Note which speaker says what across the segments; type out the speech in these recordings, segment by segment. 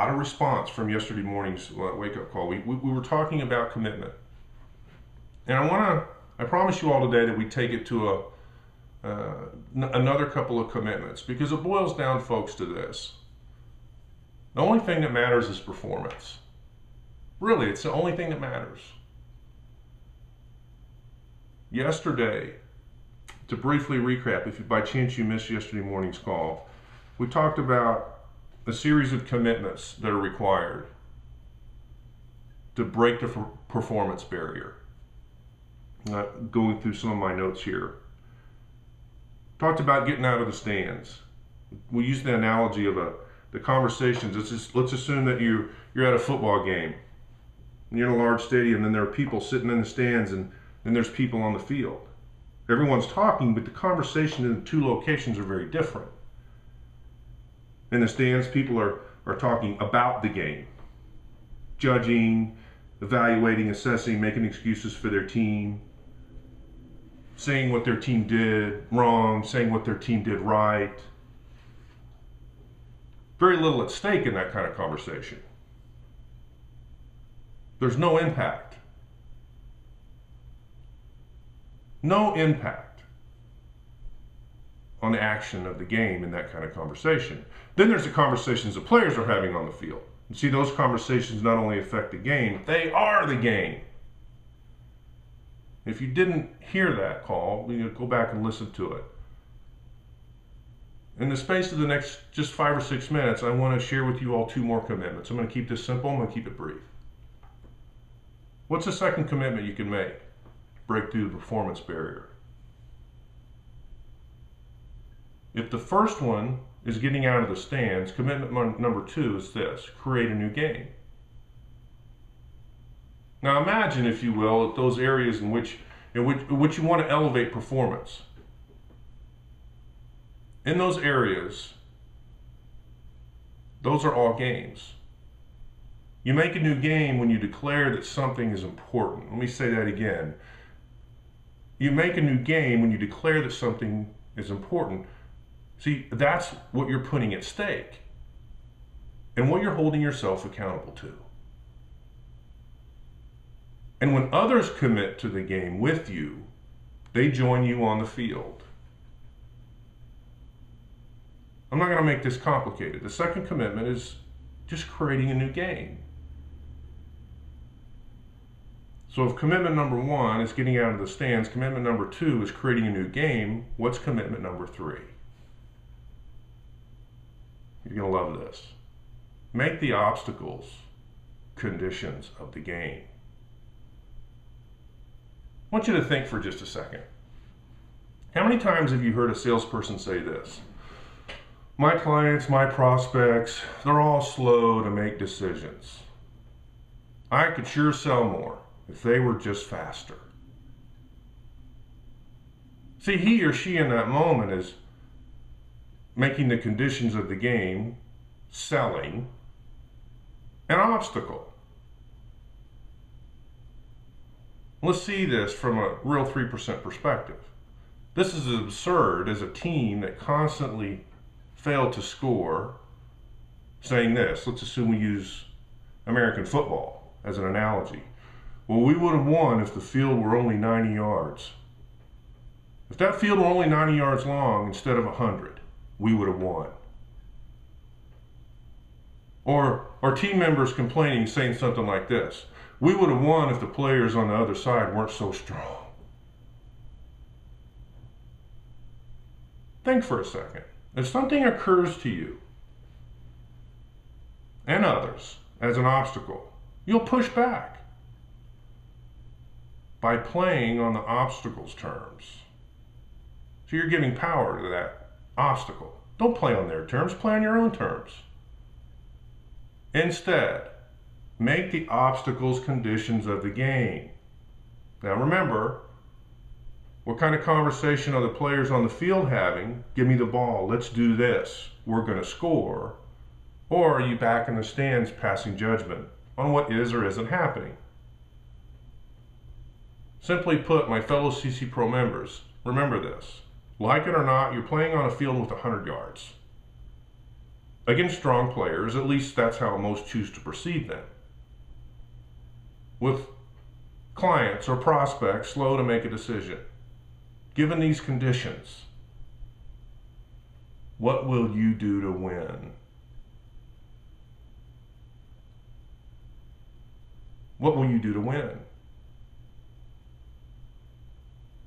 Speaker 1: lot of response from yesterday morning's wake-up call. We were talking about commitment. And I promise you all today that we take it to another couple of commitments, because it boils down, folks, to this. The only thing that matters is performance. Really, it's the only thing that matters. Yesterday, to briefly recap, if by chance you missed yesterday morning's call, we talked about a series of commitments that are required to break the performance barrier. Going through some of my notes here. Talked about getting out of the stands. We used the analogy of the conversations. Let's assume that you're at a football game. And you're in a large stadium, and there are people sitting in the stands, and there's people on the field. Everyone's talking, but the conversation in the two locations are very different. In the stands, people are talking about the game, judging, evaluating, assessing, making excuses for their team, saying what their team did wrong, saying what their team did right. Very little at stake in that kind of conversation. There's no impact. No impact on the action of the game in that kind of conversation. Then there's the conversations the players are having on the field. You see, those conversations not only affect the game, they are the game. If you didn't hear that call, go back and listen to it. In the space of the next just 5 or 6 minutes, I want to share with you all 2 more commitments. I'm going to keep this simple. I'm going to keep it brief. What's the second commitment you can make? Break through the performance barrier. If the first one is getting out of the stands, commitment number 2 is this: create a new game. Now imagine, if you will, those areas in which you want to elevate performance. In those areas, those are all games. You make a new game when you declare that something is important. Let me say that again. You make a new game when you declare that something is important. See, that's what you're putting at stake and what you're holding yourself accountable to. And when others commit to the game with you, they join you on the field. I'm not going to make this complicated. The second commitment is just creating a new game. So if commitment number 1 is getting out of the stands, commitment number 2 is creating a new game, what's commitment number 3? You're going to love this. Make the obstacles conditions of the game. I want you to think for just a second. How many times have you heard a salesperson say this? My clients, my prospects, they're all slow to make decisions. I could sure sell more if they were just faster. See, he or she in that moment is making the conditions of the game, selling, an obstacle. Let's see this from a real 3% perspective. This is as absurd as a team that constantly failed to score saying this. Let's assume we use American football as an analogy. Well, we would have won if the field were only 90 yards. If that field were only 90 yards long instead of 100, we would have won. Or team members complaining, saying something like this: we would have won if the players on the other side weren't so strong. Think for a second. If something occurs to you and others as an obstacle, you'll push back by playing on the obstacle's terms. So you're giving power to that obstacle. Don't play on their terms, play on your own terms. Instead, make the obstacles conditions of the game. Now remember, what kind of conversation are the players on the field having? Give me the ball, let's do this, we're going to score. Or are you back in the stands passing judgment on what is or isn't happening? Simply put, my fellow CC Pro members, remember this. Like it or not, you're playing on a field with 100 yards. against strong players. At least that's how most choose to perceive them. With clients or prospects slow to make a decision. Given these conditions, what will you do to win? What will you do to win?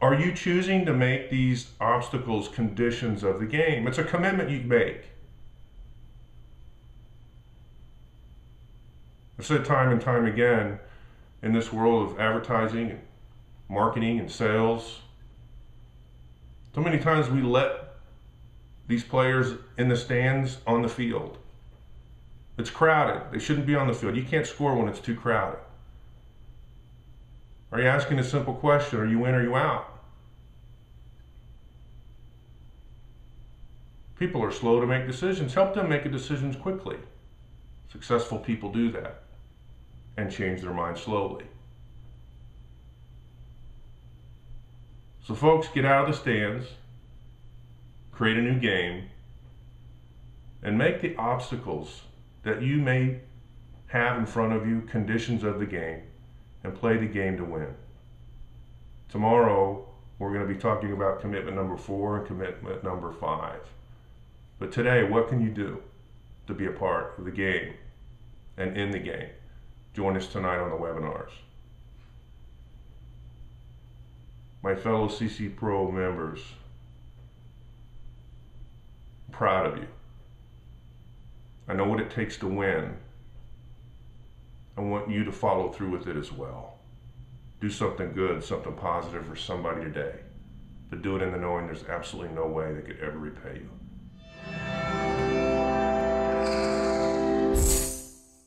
Speaker 1: Are you choosing to make these obstacles conditions of the game? It's a commitment you make. I've said time and time again, in this world of advertising and marketing and sales, so many times we let these players in the stands on the field. It's crowded. They shouldn't be on the field. You can't score when it's too crowded. Are you asking a simple question? Are you in or are you out? People are slow to make decisions. Help them make decisions quickly. Successful people do that and change their mind slowly. So folks, get out of the stands, create a new game, and make the obstacles that you may have in front of you conditions of the game, and play the game to win. Tomorrow, we're going to be talking about commitment number 4 and commitment number 5. But today, what can you do to be a part of the game and in the game? Join us tonight on the webinars. My fellow CC Pro members, I'm proud of you. I know what it takes to win. I want you to follow through with it as well. Do something good, something positive for somebody today, but do it in the knowing there's absolutely no way they could ever repay you.